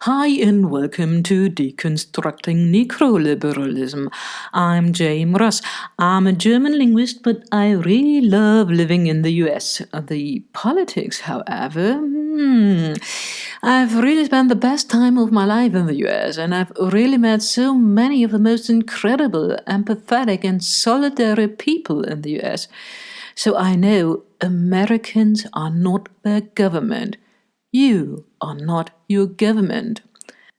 Hi and welcome to Deconstructing Necroliberalism. I'm Jane Ross. I'm a German linguist, but I really love living in the US. The politics, however, I've really spent the best time of my life in the US, and I've really met so many of the most incredible, empathetic, and solidary people in the US. So I know Americans are not their government. You are not your government.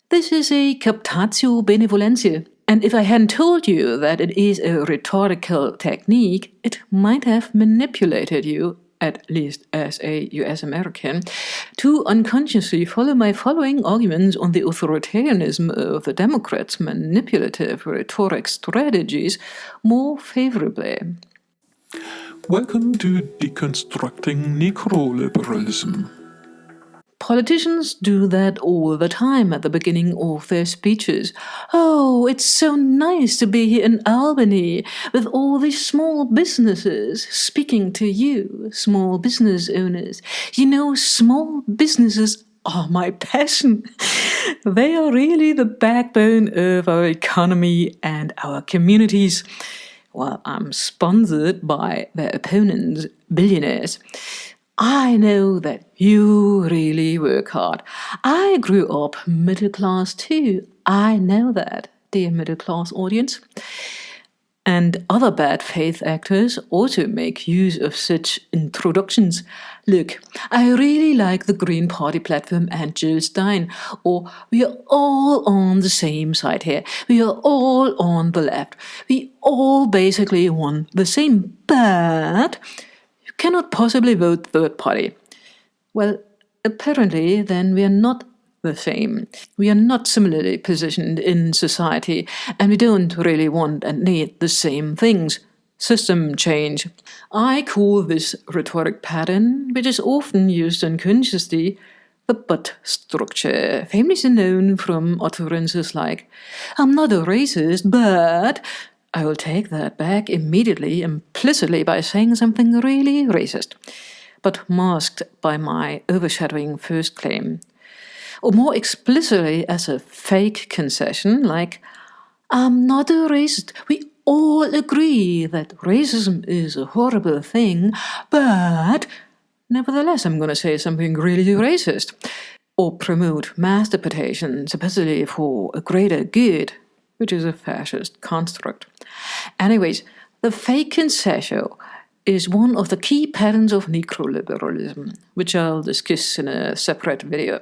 This is a captatio benevolentiae, and if I hadn't told you that it is a rhetorical technique, it might have manipulated you, at least as a US American, to unconsciously follow my following arguments on the authoritarianism of the Democrats' manipulative rhetoric strategies more favorably. Welcome to Deconstructing Necroliberalism. Politicians do that all the time at the beginning of their speeches. Oh, it's so nice to be here in Albany with all these small businesses speaking to you, small business owners. You know, small businesses are my passion. They are really the backbone of our economy and our communities. Well, I'm sponsored by their opponents, billionaires. I know that you really work hard. I grew up middle class too. I know that, dear middle class audience. And other bad faith actors also make use of such introductions. Look, I really like the Green Party platform and Jill Stein, or we are all on the same side here. We are all on the left. We all basically want the same, but you cannot possibly vote third party. Well, apparently then we are not the same. We are not similarly positioned in society, and we don't really want and need the same things. System change. I call this rhetoric pattern, which is often used unconsciously, the but structure, famously known from utterances like, I'm not a racist, but I will take that back immediately, implicitly by saying something really racist, but masked by my overshadowing first claim. Or more explicitly as a fake concession, like, I'm not a racist. We all agree that racism is a horrible thing, but nevertheless I'm going to say something really racist. Or promote mass deportation, supposedly for a greater good, which is a fascist construct. Anyways, the fake concession is one of the key patterns of necroliberalism, which I'll discuss in a separate video.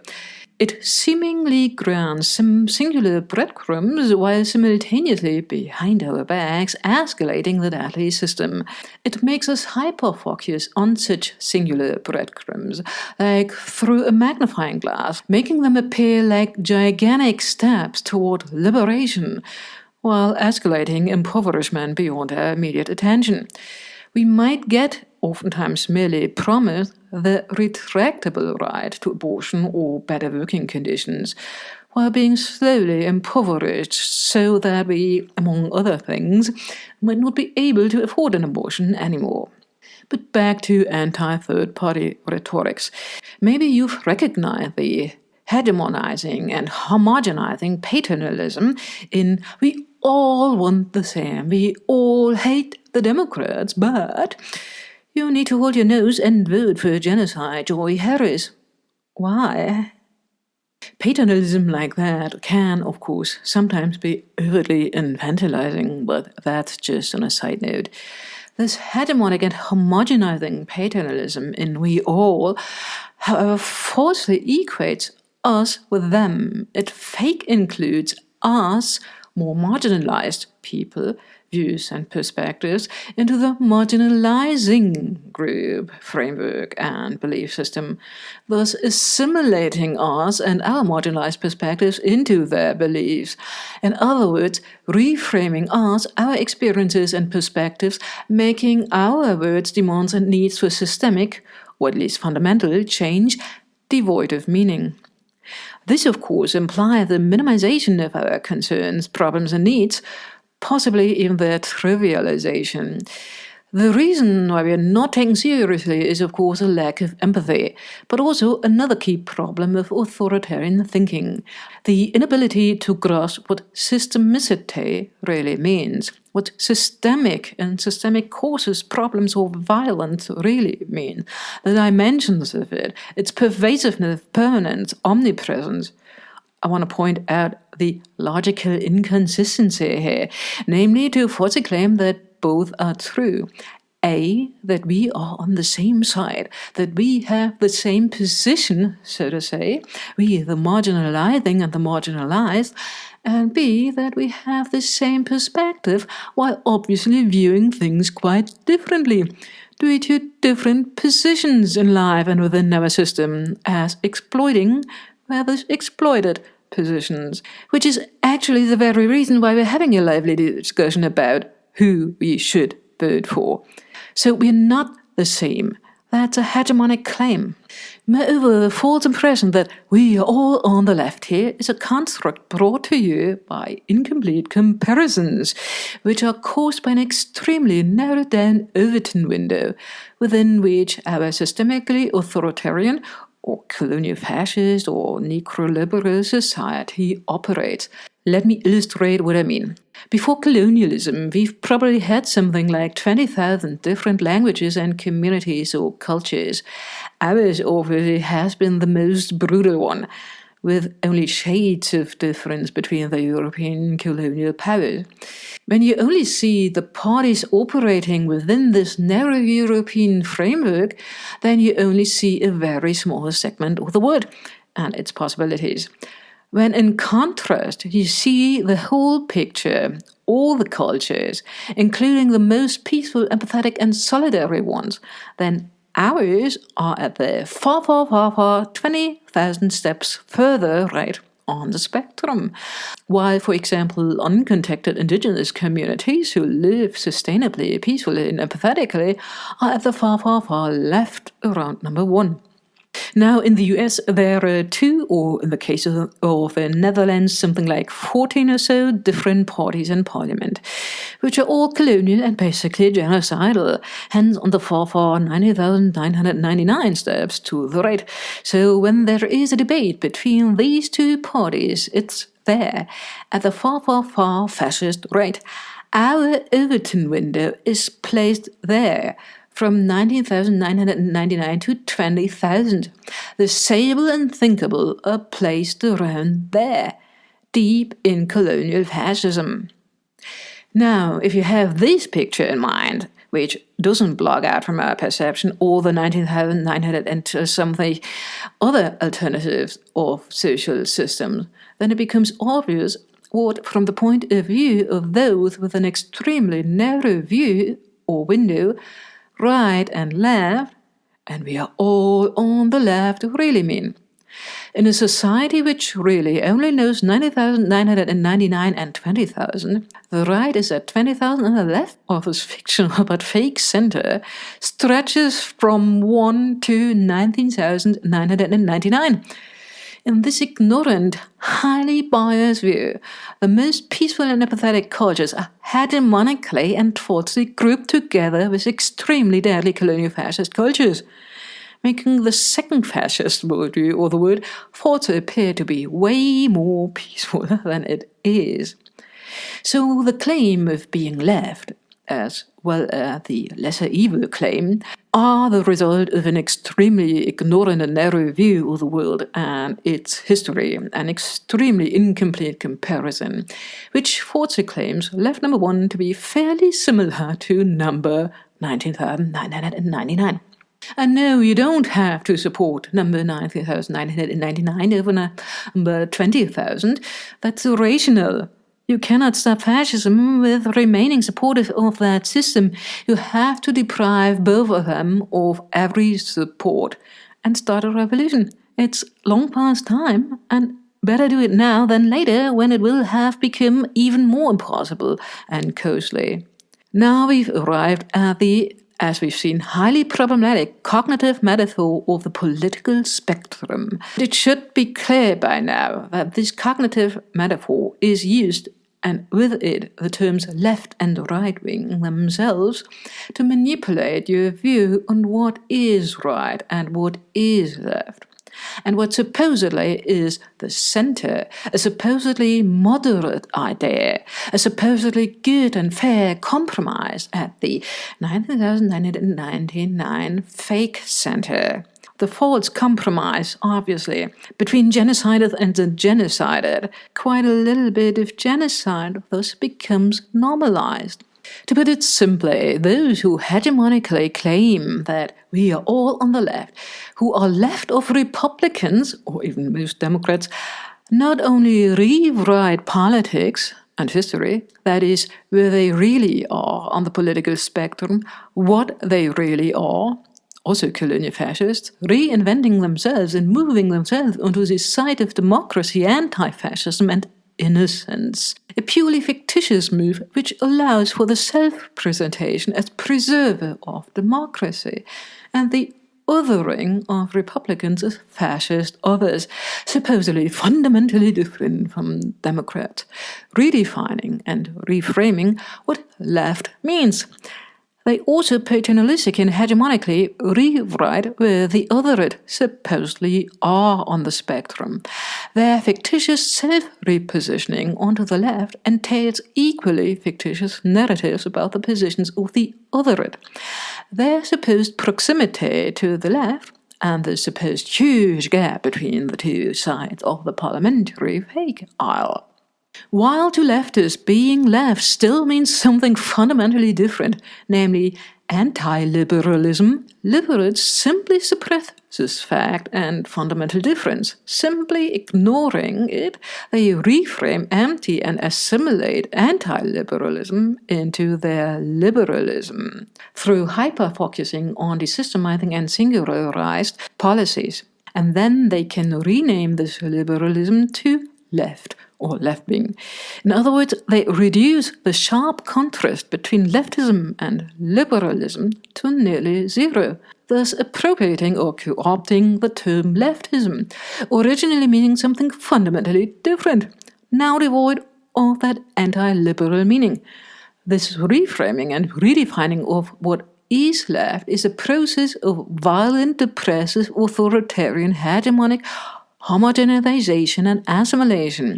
It seemingly grants some singular breadcrumbs while simultaneously, behind our backs, escalating the deadly system. It makes us hyper-focus on such singular breadcrumbs, like through a magnifying glass, making them appear like gigantic steps toward liberation, while escalating impoverishment beyond our immediate attention. We might get, oftentimes merely promised, the retractable right to abortion or better working conditions, while being slowly impoverished so that we, among other things, might not be able to afford an abortion anymore. But back to anti-third-party rhetorics. Maybe you've recognized the hegemonizing and homogenizing paternalism in we all want the same, we all hate the Democrats, but you need to hold your nose and vote for genocide Joy Harris. Why? Paternalism like that can, of course, sometimes be overtly infantilizing, but that's just on a side note. This hegemonic and homogenizing paternalism in we all, however, falsely equates us with them. It fake includes us, more marginalized people, views and perspectives, into the marginalizing group, framework and belief system, thus assimilating us and our marginalized perspectives into their beliefs. In other words, reframing us, our experiences and perspectives, making our words, demands and needs for systemic, or at least fundamental, change devoid of meaning. This, of course, implies the minimization of our concerns, problems and needs, possibly even their trivialization. The reason why we are not taken seriously is, of course, a lack of empathy, but also another key problem of authoritarian thinking: the inability to grasp what systemicity really means, what systemic and systemic causes, problems, or violence really mean, the dimensions of it, its pervasiveness, permanence, omnipresence. I want to point out the logical inconsistency here, namely to falsely claim that both are true. A, that we are on the same side, that we have the same position, so to say, we the marginalizing and the marginalized, and B, that we have the same perspective while obviously viewing things quite differently, due to different positions in life and within our system, as exploiting versus exploited positions, which is actually the very reason why we're having a lively discussion about who we should vote for. So we're not the same. That's a hegemonic claim. Moreover, the false impression that we are all on the left here is a construct brought to you by incomplete comparisons, which are caused by an extremely narrowed down Overton window, within which our systemically authoritarian or colonial fascist or necroliberal society operates. Let me illustrate what I mean. Before colonialism, we've probably had something like 20,000 different languages and communities or cultures. Ours obviously has been the most brutal one, with only shades of difference between the European colonial powers. When you only see the parties operating within this narrow European framework, then you only see a very small segment of the world and its possibilities. When in contrast, you see the whole picture, all the cultures, including the most peaceful, empathetic, and solidary ones, then ours are at the far 20,000 steps further right on the spectrum. While, for example, uncontacted indigenous communities who live sustainably, peacefully, and empathetically are at the far left around number 1. Now, in the US, there are 2, or in the case of the Netherlands, something like 14 or so different parties in parliament, which are all colonial and basically genocidal, hence on the far 90,999 steps to the right. So when there is a debate between these two parties, it's there, at the far fascist right. Our Overton window is placed there, from 19,999 to 20,000. The sayable and thinkable are placed around there, deep in colonial fascism. Now, if you have this picture in mind, which doesn't block out from our perception all the 19,900 and something other alternatives of social systems, then it becomes obvious what, from the point of view of those with an extremely narrow view or window, right and left, and we are all on the left, really mean. In a society which really only knows 90,999 and 20,000, the right is at 20,000 and the left of this fictional but fake center stretches from 1 to 19,999. In this ignorant, highly biased view, the most peaceful and empathetic cultures are hegemonically and falsely grouped together with extremely deadly colonial fascist cultures, making the second fascist worldview, or the word, falsely appear to be way more peaceful than it is. So the claim of being left, as well as the lesser evil claim, are the result of an extremely ignorant and narrow view of the world and its history, an extremely incomplete comparison, which falsely claims left number 1 to be fairly similar to number 19,999. And no, you don't have to support number 19,999 over number 20,000. That's irrational. You cannot stop fascism with remaining supportive of that system. You have to deprive both of them of every support and start a revolution. It's long past time, and better do it now than later, when it will have become even more impossible and costly. Now we've arrived at the, as we've seen, highly problematic cognitive metaphor of the political spectrum. It should be clear by now that this cognitive metaphor is used and with it the terms left and right wing themselves, to manipulate your view on what is right and what is left. And what supposedly is the center, a supposedly moderate idea, a supposedly good and fair compromise at the 1999 fake center. The false compromise, obviously, between genocided and the genocided. Quite a little bit of genocide thus becomes normalized. To put it simply, those who hegemonically claim that we are all on the left, who are left of Republicans, or even most Democrats, not only rewrite politics and history, that is, where they really are on the political spectrum, what they really are, also colonial fascists, reinventing themselves and moving themselves onto the side of democracy, anti-fascism and innocence. A purely fictitious move which allows for the self-presentation as preserver of democracy, and the othering of Republicans as fascist others, supposedly fundamentally different from Democrats, redefining and reframing what left means. They also paternalistic and hegemonically rewrite where the othered supposedly are on the spectrum. Their fictitious self-repositioning onto the left entails equally fictitious narratives about the positions of the othered. Their supposed proximity to the left and the supposed huge gap between the two sides of the parliamentary fake aisle. While to leftists, being left still means something fundamentally different, namely anti-liberalism, liberates simply suppress this fact and fundamental difference. Simply ignoring it, they reframe, empty and assimilate anti-liberalism into their liberalism through hyper-focusing on desystemizing and singularized policies. And then they can rename this liberalism to left or left-wing. In other words, they reduce the sharp contrast between leftism and liberalism to nearly zero, thus appropriating or co-opting the term leftism, originally meaning something fundamentally different, now devoid of that anti-liberal meaning. This reframing and redefining of what is left is a process of violent, depressive, authoritarian, hegemonic homogenization and assimilation,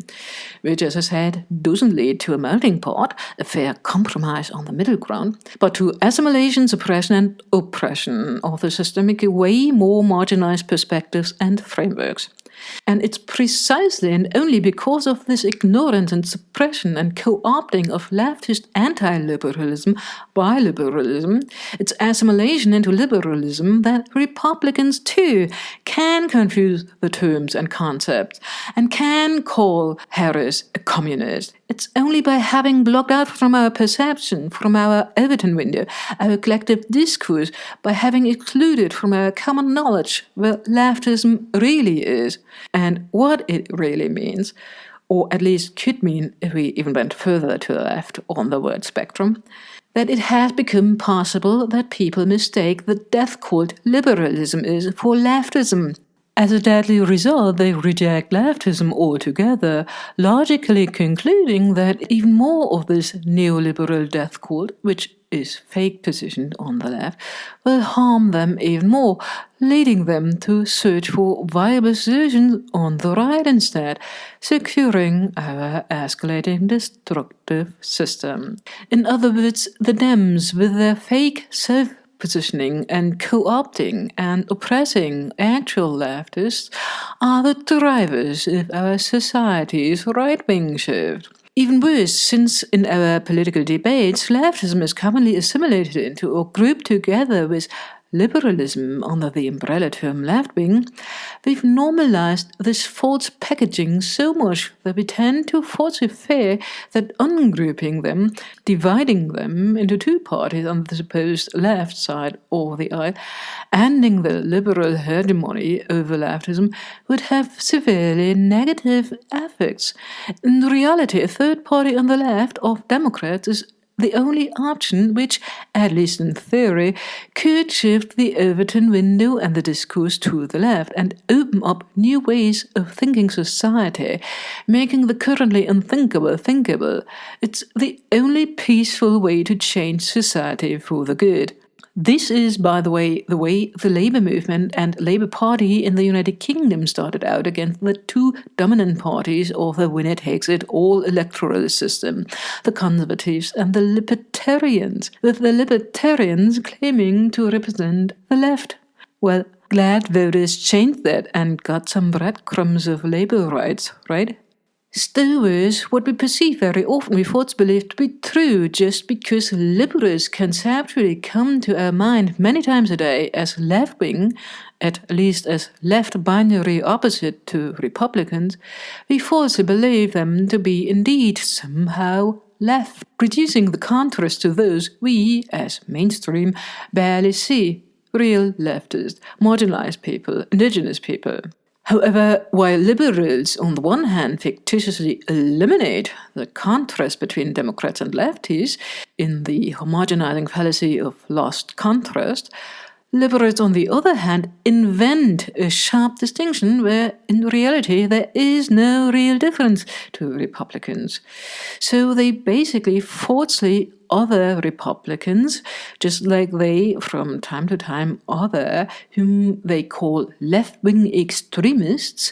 which, as I said, doesn't lead to a melting pot, a fair compromise on the middle ground, but to assimilation, suppression, and oppression of the systemic way more marginalized perspectives and frameworks. And it's precisely and only because of this ignorance and suppression and co-opting of leftist anti-liberalism by liberalism, its assimilation into liberalism, that Republicans too can confuse the terms and concepts and can call Harris a communist. It's only by having blocked out from our perception, from our Overton window, our collective discourse, by having excluded from our common knowledge what leftism really is and what it really means, or at least could mean if we even went further to the left on the word spectrum, that it has become possible that people mistake the death cult liberalism is for leftism. As a deadly result, they reject leftism altogether, logically concluding that even more of this neoliberal death cult, which is fake positioned on the left, will harm them even more, leading them to search for viable solutions on the right instead, securing our escalating destructive system. In other words, the Dems, with their fake self-positioning and co-opting and oppressing actual leftists, are the drivers of our society's right-wing shift. Even worse, since in our political debates, leftism is commonly assimilated into or grouped together with liberalism under the umbrella term left-wing, we've normalized this false packaging so much that we tend to falsify that ungrouping them, dividing them into two parties on the supposed left side of the aisle, ending the liberal hegemony over leftism, would have severely negative effects. In reality, a third party on the left of Democrats is the only option which, at least in theory, could shift the Overton window and the discourse to the left and open up new ways of thinking society, making the currently unthinkable thinkable. It's the only peaceful way to change society for the good. This is, by the way the Labour movement and Labour Party in the United Kingdom started out against the two dominant parties of the winner-takes-it-all electoral system, the Conservatives and the Libertarians, with the Libertarians claiming to represent the left. Well, glad voters changed that and got some breadcrumbs of Labour rights, right? Stowers, what we perceive very often we thought believed to be true just because liberals conceptually come to our mind many times a day as left-wing, at least as left binary opposite to Republicans, we falsely believe them to be indeed somehow left, reducing the contrast to those we, as mainstream, barely see: real leftists, marginalized people, indigenous people. However, while liberals on the one hand fictitiously eliminate the contrast between Democrats and lefties in the homogenizing fallacy of lost contrast, liberals on the other hand invent a sharp distinction where in reality there is no real difference to Republicans. So they basically falsely other Republicans, just like they, from time to time, other whom they call left-wing extremists,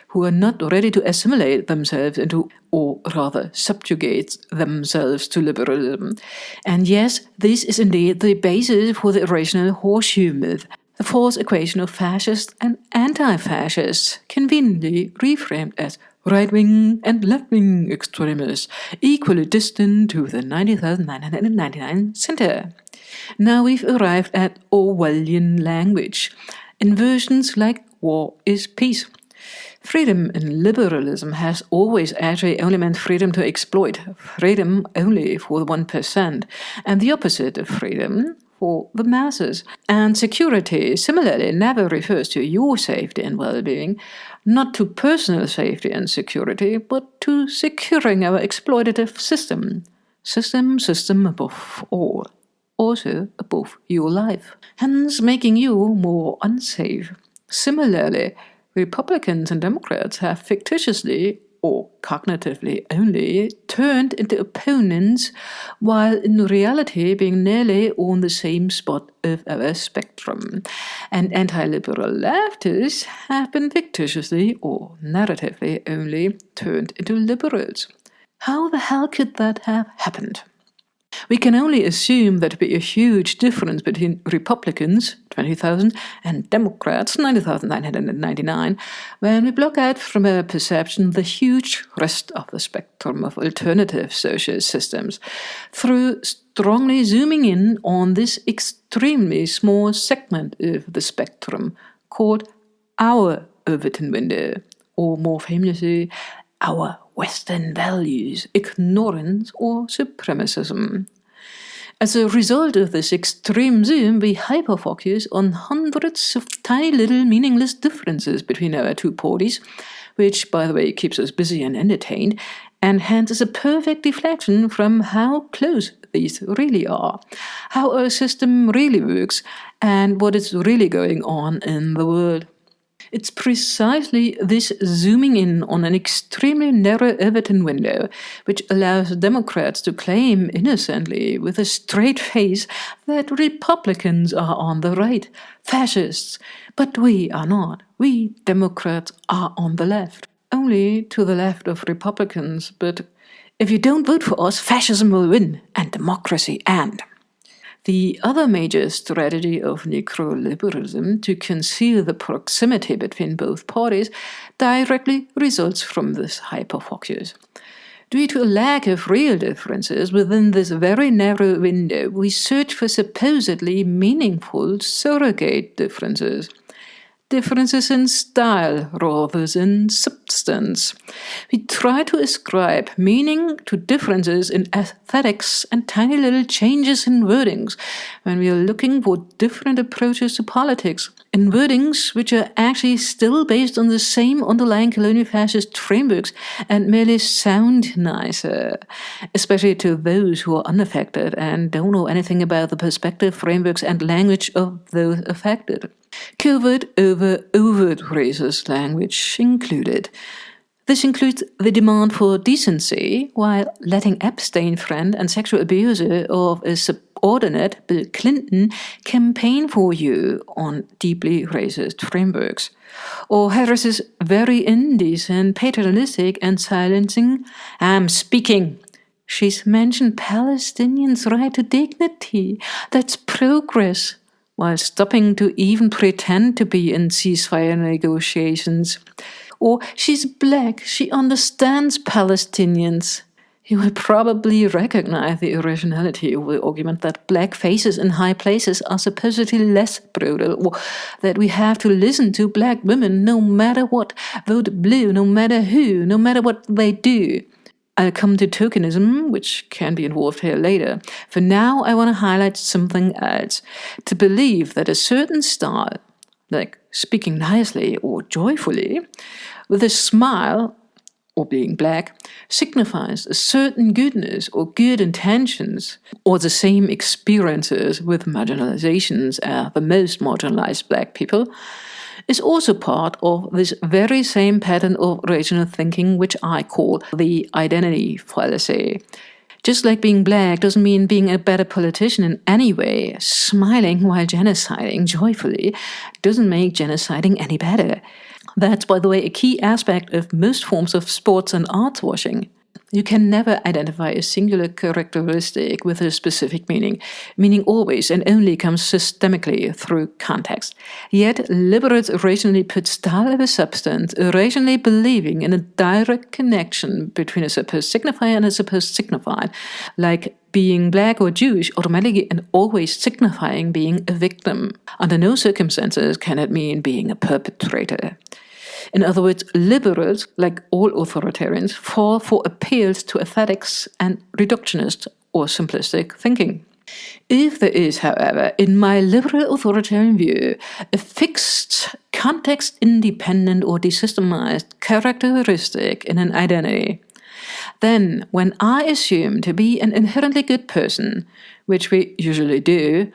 who are not ready to assimilate themselves into, or rather subjugate themselves to liberalism. And yes, this is indeed the basis for the original horseshoe myth, the false equation of fascists and anti-fascists, conveniently reframed as right-wing and left-wing extremists, equally distant to the 90,999 center. Now we've arrived at Orwellian language, in versions like war is peace. Freedom in liberalism has always actually only meant freedom to exploit, freedom only for the 1%, and the opposite of freedom for the masses. And security similarly never refers to your safety and well-being, not to personal safety and security, but to securing our exploitative system. System above all, also above your life, hence making you more unsafe. Similarly, Republicans and Democrats have fictitiously, or cognitively only, turned into opponents, while in reality being nearly on the same spot of our spectrum. And anti-liberal leftists have been fictitiously, or narratively only, turned into liberals. How the hell could that have happened? We can only assume there to be a huge difference between Republicans, 20,000, and Democrats, 90,999, when we block out from our perception the huge rest of the spectrum of alternative social systems, through strongly zooming in on this extremely small segment of the spectrum, called our Overton window, or more famously, our Western values, ignorance or supremacism. As a result of this extreme zoom, we hyperfocus on hundreds of tiny little meaningless differences between our two parties, which, by the way, keeps us busy and entertained, and hence is a perfect deflection from how close these really are, how our system really works, and what is really going on in the world. It's precisely this zooming in on an extremely narrow Overton window which allows Democrats to claim innocently, with a straight face, that Republicans are on the right, fascists, but we are not. We Democrats are on the left, only to the left of Republicans, but if you don't vote for us, fascism will win, and democracy and. The other major strategy of Necroliberalism, to conceal the proximity between both parties, directly results from this hyperfocus. Due to a lack of real differences within this very narrow window, we search for supposedly meaningful surrogate differences. differences in style rather than substance. We try to ascribe meaning to differences in aesthetics and tiny little changes in wordings when we are looking for different approaches to politics, in wordings which are actually still based on the same underlying colonial fascist frameworks and merely sound nicer, especially to those who are unaffected and don't know anything about the perspective, frameworks, and language of those affected. Covert over overt racist language included. This includes the demand for decency, while letting Epstein friend and sexual abuser of a subordinate, Bill Clinton, campaign for you on deeply racist frameworks. Or Harris's very indecent, paternalistic, and silencing, "I'm speaking." She's mentioned Palestinians' right to dignity. That's progress, while stopping to even pretend to be in ceasefire negotiations. Or she's black, she understands Palestinians. You will probably recognize the originality of the argument that black faces in high places are supposedly less brutal, or that we have to listen to black women no matter what, vote blue no matter who, no matter what they do. I'll come to tokenism, which can be involved here later. For now, I want to highlight something else. To believe that a certain style, like speaking nicely or joyfully, with a smile, or being black, signifies a certain goodness or good intentions, or the same experiences with marginalizations as the most marginalized black people, is also part of this very same pattern of rational thinking which I call the identity fallacy. Just like being black doesn't mean being a better politician in any way, smiling while genociding joyfully doesn't make genociding any better. That's, by the way, a key aspect of most forms of sports and arts washing. You can never identify a singular characteristic with a specific meaning. Meaning always and only comes systemically through context. Yet liberals rationally put style over substance, rationally believing in a direct connection between a supposed signifier and a supposed signified, like being black or Jewish automatically and always signifying being a victim. Under no circumstances can it mean being a perpetrator. In other words, liberals, like all authoritarians, fall for appeals to aesthetics and reductionist or simplistic thinking. If there is, however, in my liberal authoritarian view, a fixed, context-independent or desystemized characteristic in an identity, then when I assume to be an inherently good person, which we usually do,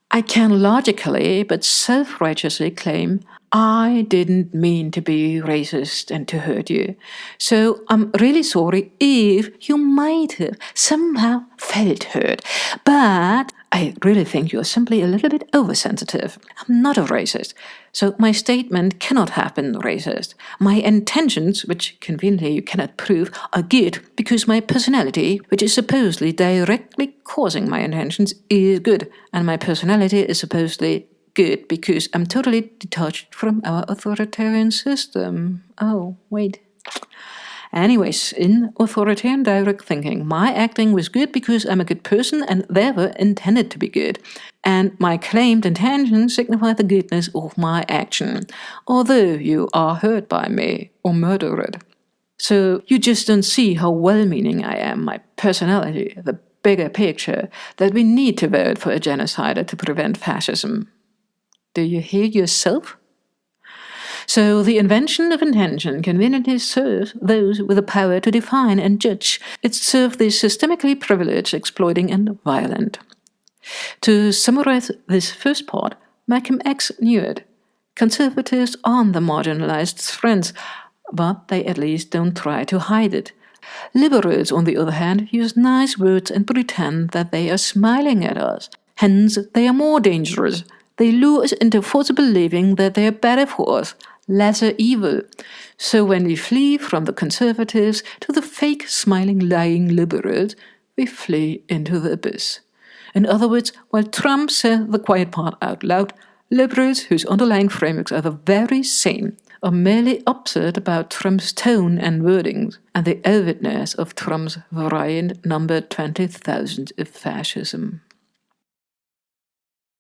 I can logically but self-righteously claim I didn't mean to be racist and to hurt you. So I'm really sorry if you might have somehow felt hurt. But I really think you're simply a little bit oversensitive. I'm not a racist. So my statement cannot have been racist. My intentions, which conveniently you cannot prove, are good because my personality, which is supposedly directly causing my intentions, is good. And my personality is supposedly good because I'm totally detached from our authoritarian system. Oh, wait. Anyways, in authoritarian direct thinking, my acting was good because I'm a good person and therefore intended to be good. And my claimed intention signified the goodness of my action, although you are hurt by me or murdered. So you just don't see how well-meaning I am, my personality, the bigger picture, that we need to vote for a genocider to prevent fascism. Do you hear yourself? So the invention of intention conveniently serves those with the power to define and judge. It serves the systemically privileged, exploiting, and violent. To summarize this first part, Malcolm X knew it. Conservatives aren't the marginalized friends, but they at least don't try to hide it. Liberals, on the other hand, use nice words and pretend that they are smiling at us. Hence, they are more dangerous. They lure us into false believing that they are better for us, lesser evil. So when we flee from the conservatives to the fake, smiling, lying liberals, we flee into the abyss. In other words, while Trump said the quiet part out loud, liberals whose underlying frameworks are the very same are merely upset about Trump's tone and wordings and the avidness of Trump's variant number 20,000 of fascism.